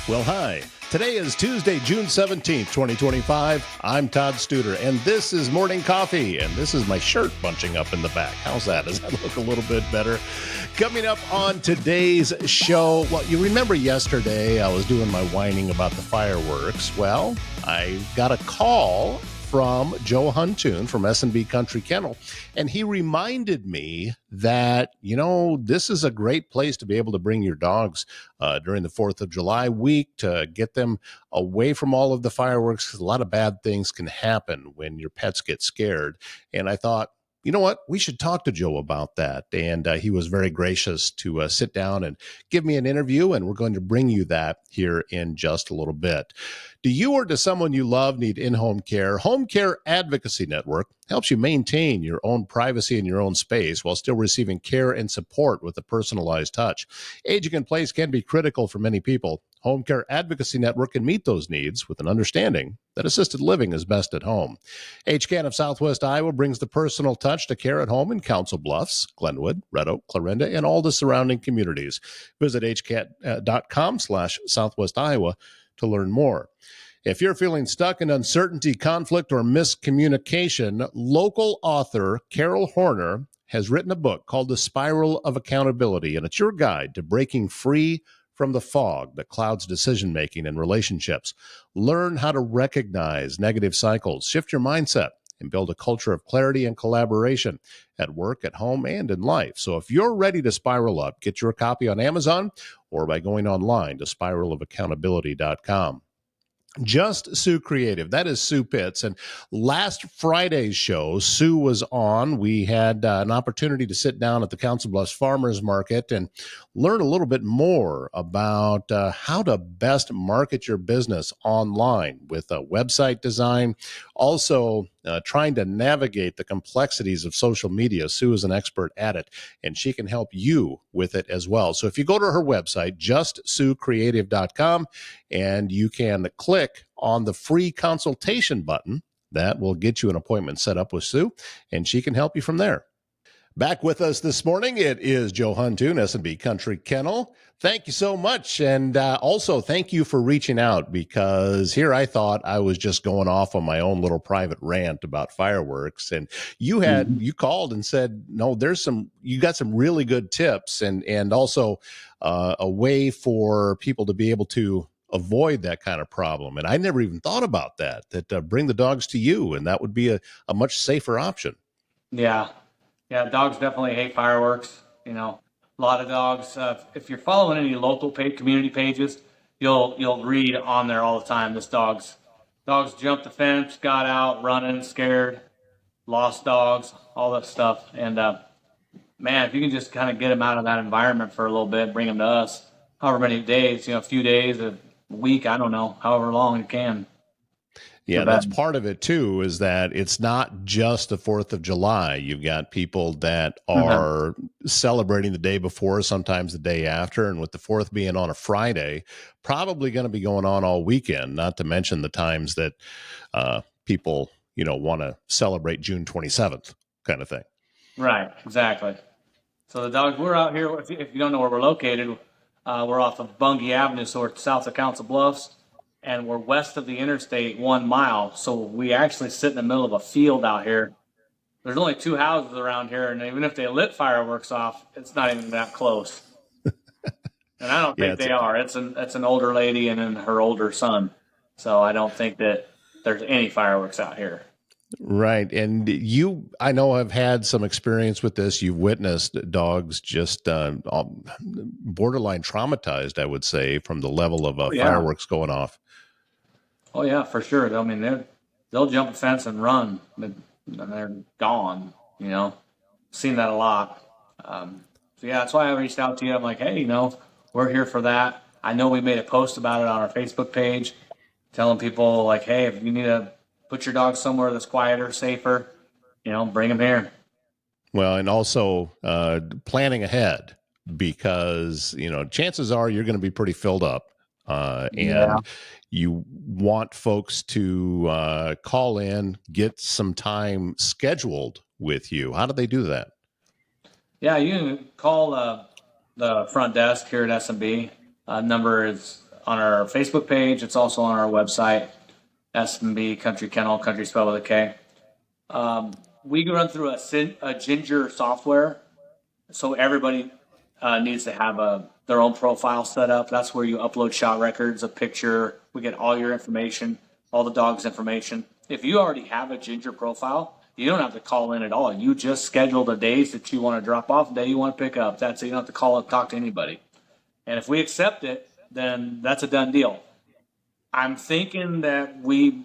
Well, hi. Today is Tuesday, June 17th, 2025. I'm Todd Studer, and this is Morning Coffee, and this is my shirt bunching up in the back. How's that? Does that look a little bit better? Coming up on today's show, well, you remember yesterday I was doing my whining about the fireworks. Well, I got a call from Joe Huntoon from S&B Country Kennel, and he reminded me that, this is a great place to be able to bring your dogs during the 4th of July week to get them away from all of the fireworks, because a lot of bad things can happen when your pets get scared. And I thought, you know what? We should talk to Joe about that. And he was very gracious to sit down and give me an interview, and we're going to bring you that here in just a little bit. Do you or does someone you love need in-home care? Home Care Advocacy Network helps you maintain your own privacy in your own space while still receiving care and support with a personalized touch. Aging in place can be critical for many people. Home Care Advocacy Network can meet those needs with an understanding that assisted living is best at home. HCAN of Southwest Iowa brings the personal touch to care at home in Council Bluffs, Glenwood, Red Oak, Clarinda, and all the surrounding communities. Visit hcat.com/Southwest Iowa to learn more. If you're feeling stuck in uncertainty, conflict, or miscommunication, local author Carol Horner has written a book called The Spiral of Accountability, and it's your guide to breaking free from the fog that clouds decision-making and relationships. Learn how to recognize negative cycles, shift your mindset, and build a culture of clarity and collaboration at work, at home, and in life. So if you're ready to spiral up, get your copy on Amazon or by going online to spiralofaccountability.com. Just Sue Creative. That is Sue Pitts. And last Friday's show, Sue was on. We had an opportunity to sit down at the Council Bluffs Farmers Market and learn a little bit more about how to best market your business online with a website design. Also, trying to navigate the complexities of social media. Sue is an expert at it, and she can help you with it as well. So if you go to her website, justsuecreative.com, and you can click on the free consultation button, that will get you an appointment set up with Sue, and she can help you from there. Back with us this morning, it is Joe Huntoon, S&B Country Kennel. Thank you so much. And also thank you for reaching out, because here I thought I was just going off on my own little private rant about fireworks. And you called and said, no, you got some really good tips and also a way for people to be able to avoid that kind of problem. And I never even thought about that bring the dogs to you, and that would be a much safer option. Yeah. Yeah, dogs definitely hate fireworks. A lot of dogs. If you're following any local community pages, you'll read on there all the time. Dogs jumped the fence, got out, running, scared, lost dogs, all that stuff. And man, if you can just kind of get them out of that environment for a little bit, bring them to us, however many days, a few days, a week, I don't know, however long you can. Yeah, that's part of it too, is that it's not just the 4th of July. You've got people that are celebrating the day before, sometimes the day after. And with the 4th being on a Friday, probably going to be going on all weekend, not to mention the times that people, want to celebrate June 27th kind of thing. Right, exactly. So the dogs, we're out here, if you don't know where we're located, we're off of Bungie Avenue, so we're south of Council Bluffs. And we're west of the interstate 1 mile. So we actually sit in the middle of a field out here. There's only 2 houses around here, and even if they lit fireworks off, it's not even that close. And I don't think they are. It's an older lady and then her older son. So I don't think that there's any fireworks out here. Right. And I know, have had some experience with this. You've witnessed dogs just borderline traumatized, I would say, from the level of fireworks going off. Oh, yeah, for sure. I mean, they'll jump a fence and run, and they're gone, Seen that a lot. So, yeah, that's why I reached out to you. I'm like, hey, we're here for that. I know we made a post about it on our Facebook page, telling people, like, hey, if you need to put your dog somewhere that's quieter, safer, bring them here. Well, and also planning ahead, because, chances are you're going to be pretty filled up. And you want folks to call in, get some time scheduled with you. How do they do that? Yeah, you can call the front desk here at S&B. Number is our Facebook page. It's also on our website, SMB Country Kennel, country spelled with a K. We run through a Ginger software, so everybody needs to have their own profile set up. That's where you upload shot records, a picture. We get all your information, all the dog's information. If you already have a Ginger profile, you don't have to call in at all. You just schedule the days that you want to drop off, the day you want to pick up. That's it. You don't have to call and talk to anybody. And if we accept it, then that's a done deal. I'm thinking that we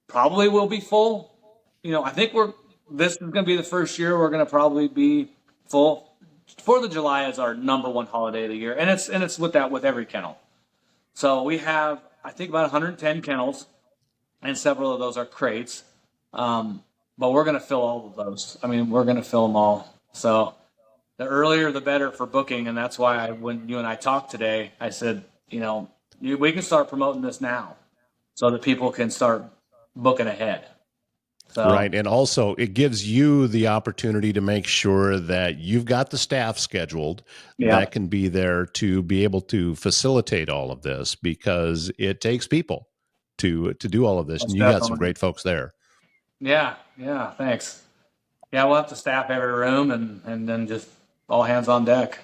probably will be full. I think this is going to be the first year we're going to probably be full. 4th of July is our number one holiday of the year, and it's with every kennel. So we have, I think, about 110 kennels, and several of those are crates. But we're going to fill all of those. I mean, we're going to fill them all. So the earlier the better for booking, and that's why when you and I talked today, I said, we can start promoting this now, so that people can start booking ahead. So, right. And also it gives you the opportunity to make sure that you've got the staff scheduled that can be there to be able to facilitate all of this, because it takes people to do all of this. And you got some great folks there. Yeah. Thanks. Yeah. We'll have to staff every room and then just all hands on deck.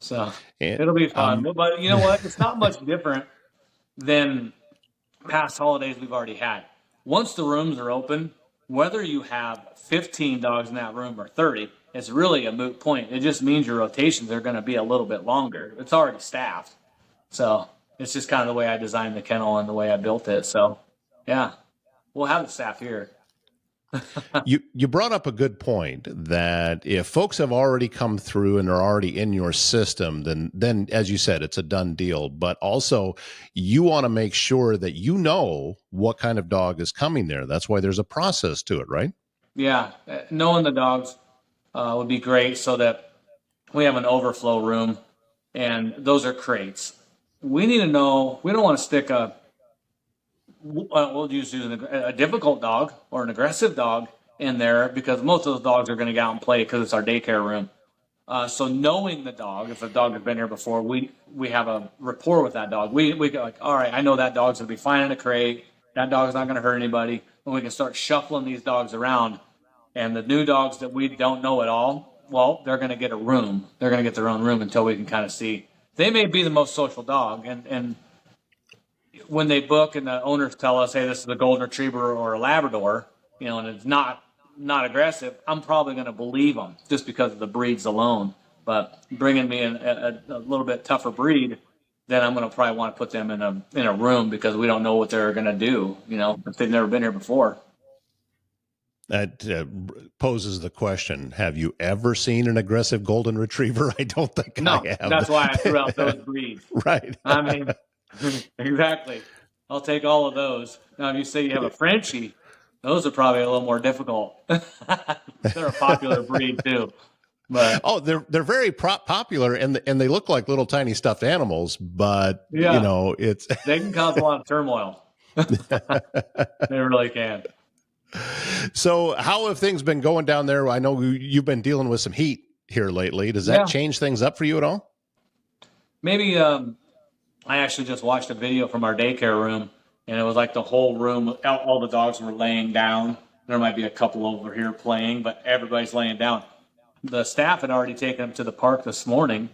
So it'll be fun. But you know what? It's not much different than past holidays we've already had. Once the rooms are open, whether you have 15 dogs in that room or 30, it's really a moot point. It just means your rotations are going to be a little bit longer. It's already staffed. So it's just kind of the way I designed the kennel and the way I built it. So, yeah, we'll have the staff here. You brought up a good point that if folks have already come through and are already in your system, then as you said, it's a done deal. But also, you want to make sure that you know what kind of dog is coming there. That's why there's a process to it, right? Yeah, knowing the dogs would be great, so that we have an overflow room, and those are crates. We need to know. We don't want to stick we'll use a difficult dog or an aggressive dog in there, because most of those dogs are going to get out and play because it's our daycare room. So knowing the dog, if a dog has been here before, we have a rapport with that dog. We go like, all right, I know that dog's going to be fine in a crate. That dog's not going to hurt anybody. And we can start shuffling these dogs around. And the new dogs that we don't know at all, well, they're going to get a room. They're going to get their own room until we can kind of see. They may be the most social dog, and when they book and the owners tell us, hey, this is a golden retriever or a Labrador, and it's not aggressive, I'm probably going to believe them just because of the breeds alone. But bringing me in a little bit tougher breed, then I'm going to probably want to put them in a room, because we don't know what they're going to do, if they've never been here before. That poses the question, have you ever seen an aggressive golden retriever? I don't think I have. That's why I threw out those breeds. Right. I mean, exactly. I'll take all of those. Now, if you say you have a Frenchie, those are probably a little more difficult. They're a popular breed too. But they're very popular, and they look like little tiny stuffed animals. But it's they can cause a lot of turmoil. They really can. So, how have things been going down there? I know you've been dealing with some heat here lately. Does that change things up for you at all? Maybe. I actually just watched a video from our daycare room, and it was like the whole room, all the dogs were laying down. There might be a couple over here playing, but everybody's laying down. The staff had already taken them to the park this morning,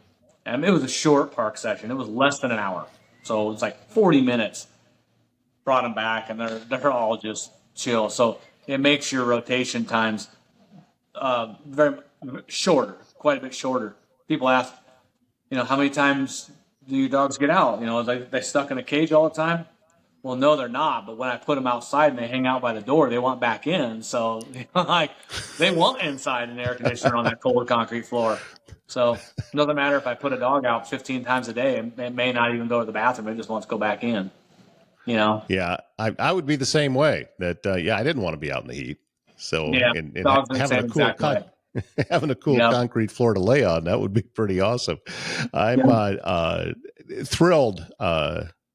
and it was a short park session. It was less than an hour, so it was like 40 minutes. Brought them back, and they're all just chill. So it makes your rotation times very shorter, quite a bit shorter. People ask, how many times do your dogs get out? They stuck in a cage all the time? Well, no, they're not. But when I put them outside and they hang out by the door, they want back in. So they want inside an air conditioner on that cold concrete floor. So it doesn't matter if I put a dog out 15 times a day, it may not even go to the bathroom. It just wants to go back in. Yeah, I would be the same way. That I didn't want to be out in the heat. So and having a cool having a cool concrete floor to lay on, that would be pretty awesome. I'm thrilled,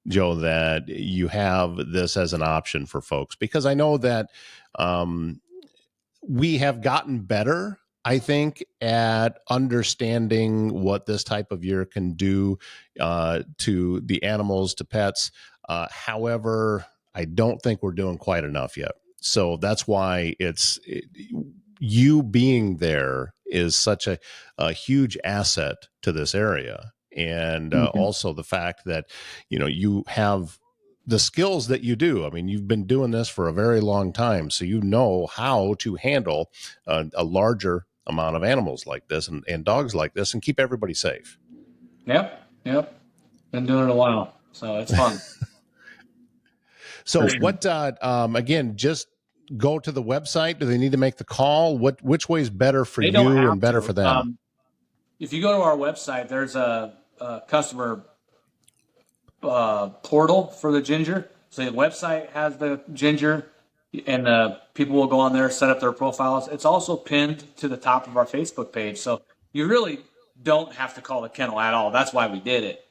Joe, that you have this as an option for folks, because I know that we have gotten better I think, at understanding what this type of year can do to the animals, to pets. However, I don't think we're doing quite enough yet. So that's why you being there is such a huge asset to this area. And Mhm. also the fact that, you have the skills that you do. I mean, you've been doing this for a very long time, so you know how to handle a larger amount of animals like this and dogs like this and keep everybody safe. Yep, yep. Been doing it a while, so it's fun So for sure. what, again, just go to the website. Do they need to make the call? Which way is better for They don't you and have better to. for them? If you go to our website, there's a customer portal for the ginger. So the website has the ginger, and people will go on there, set up their profiles. It's also pinned to the top of our Facebook page. So you really don't have to call the kennel at all. That's why we did it.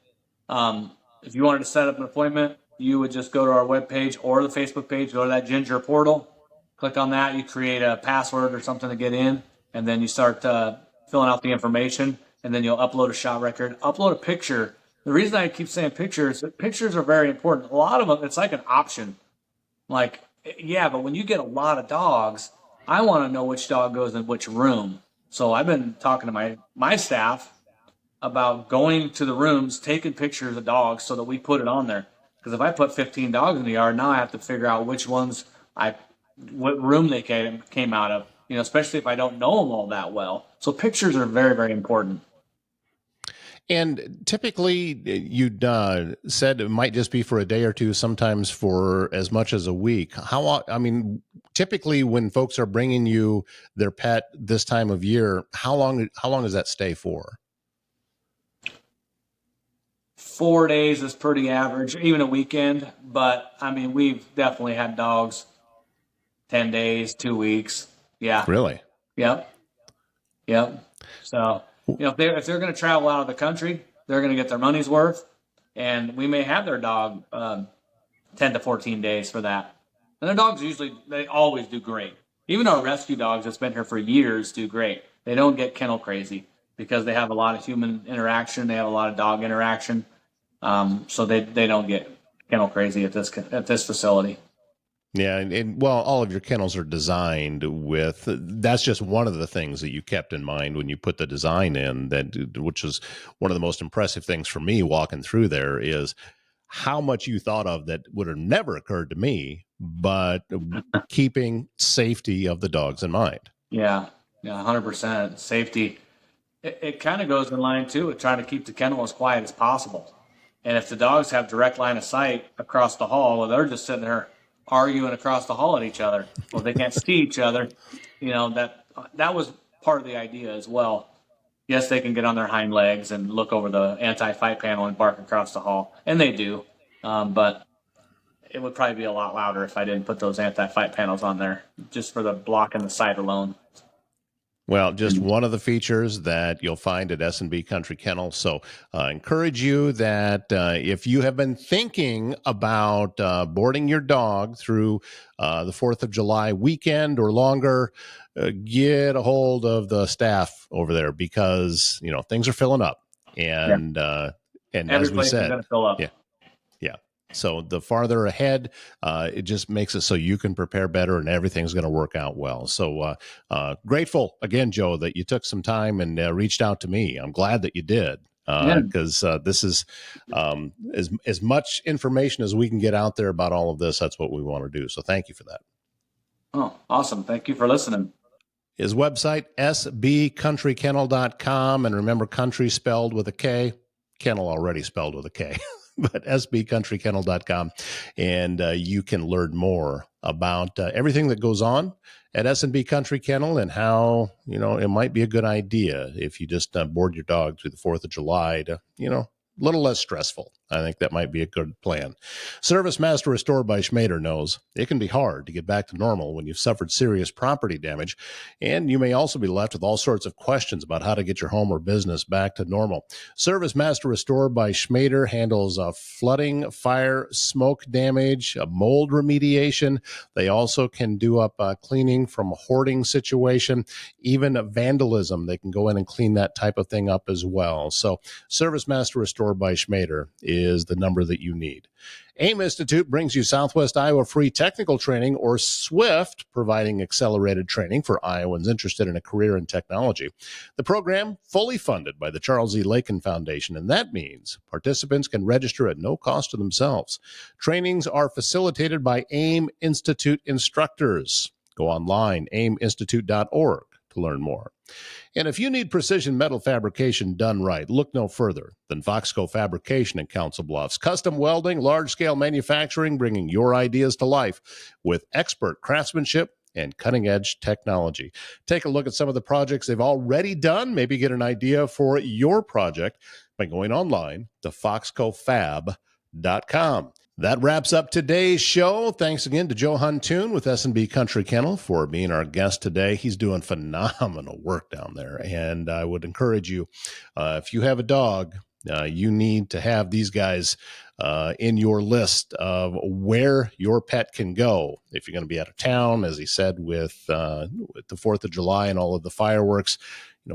If you wanted to set up an appointment, you would just go to our webpage or the Facebook page, go to that ginger portal, click on that. You create a password or something to get in, and then you start filling out the information, and then you'll upload a shot record, upload a picture. The reason I keep saying pictures, pictures are very important. A lot of them, it's like an option. Like, yeah, but when you get a lot of dogs, I want to know which dog goes in which room. So I've been talking to my staff about going to the rooms, taking pictures of dogs so that we put it on there. Because if I put 15 dogs in the yard, now I have to figure out which ones what room they came out of. Especially if I don't know them all that well. So pictures are very, very important. And typically, you said it might just be for a day or two, sometimes for as much as a week. I mean, typically when folks are bringing you their pet this time of year, how long does that stay for? 4 days is pretty average, even a weekend. But I mean, we've definitely had dogs 10 days, 2 weeks. Yeah. Really? Yep. Yep. So, if they're going to travel out of the country, they're going to get their money's worth, and we may have their dog 10 to 14 days for that. And their dogs they always do great. Even our rescue dogs that's been here for years do great. They don't get kennel crazy because they have a lot of human interaction. They have a lot of dog interaction, so they don't get kennel crazy at this facility. Yeah, and well, all of your kennels are designed with. That's just one of the things that you kept in mind when you put the design in. Which was one of the most impressive things for me walking through there, is how much you thought of that would have never occurred to me, but keeping safety of the dogs in mind. Yeah, yeah, 100% safety. It kind of goes in line too with trying to keep the kennel as quiet as possible. And if the dogs have direct line of sight across the hall, well, they're just sitting there arguing across the hall at each other. Well, they can't see each other. That was part of the idea as well. Yes, they can get on their hind legs and look over the anti-fight panel and bark across the hall, and they do. But it would probably be a lot louder if I didn't put those anti-fight panels on there, just for the block and the sight alone. Well, just one of the features that you'll find at S&B Country Kennel. So encourage you that if you have been thinking about boarding your dog through the 4th of July weekend or longer, get a hold of the staff over there, because, things are filling up. Yeah, And every as we place is going said, to fill yeah, up. yeah. So the farther ahead, it just makes it so you can prepare better and everything's going to work out well. So grateful again, Joe, that you took some time and reached out to me. I'm glad that you did, Yeah. because this is as much information as we can get out there about all of this. That's what we want to do. So thank you for that. Oh, awesome. Thank you for listening. His website, sbcountrykennel.com. And remember, country spelled with a K, kennel already spelled with a K. But sbcountrykennel.com, and you can learn more about everything that goes on at S&B Country Kennel, and how it might be a good idea if you just board your dog through the 4th of July to a little less stressful. I think that might be a good plan. Service Master Restored by Schmader knows it can be hard to get back to normal when you've suffered serious property damage, and you may also be left with all sorts of questions about how to get your home or business back to normal. Service Master Restored by Schmader handles flooding, fire, smoke damage, mold remediation. They also can do up cleaning from a hoarding situation, even vandalism. They can go in and clean that type of thing up as well. So Service Master Restored by Schmader is the number that you need. AIM Institute brings you Southwest Iowa Free Technical Training, or SWIFT, providing accelerated training for Iowans interested in a career in technology. The program, fully funded by the Charles E. Lakin Foundation, and that means participants can register at no cost to themselves. Trainings are facilitated by AIM Institute instructors. Go online, aiminstitute.org, to learn more. And if you need precision metal fabrication done right, look no further than Foxco Fabrication in Council Bluffs. Custom welding, large-scale manufacturing, bringing your ideas to life with expert craftsmanship and cutting-edge technology. Take a look at some of the projects they've already done. Maybe get an idea for your project by going online to foxcofab.com. That wraps up today's show. Thanks again to Joe Huntoon with S&B Country Kennel for being our guest today. He's doing phenomenal work down there, and I would encourage you, if you have a dog, you need to have these guys in your list of where your pet can go. If you're going to be out of town, as he said, with the 4th of July and all of the fireworks,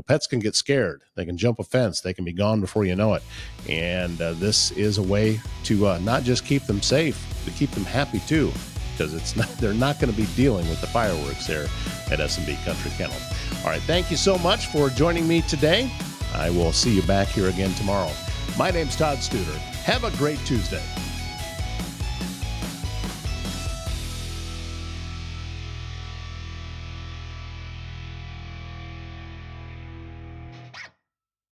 pets can get scared. They can jump a fence. They can be gone before you know it. And this is a way to not just keep them safe, but keep them happy too, because they're not going to be dealing with the fireworks there at S&B Country Kennel. All right, thank you so much for joining me today. I will see you back here again tomorrow. My name's Todd Studer. Have a great Tuesday.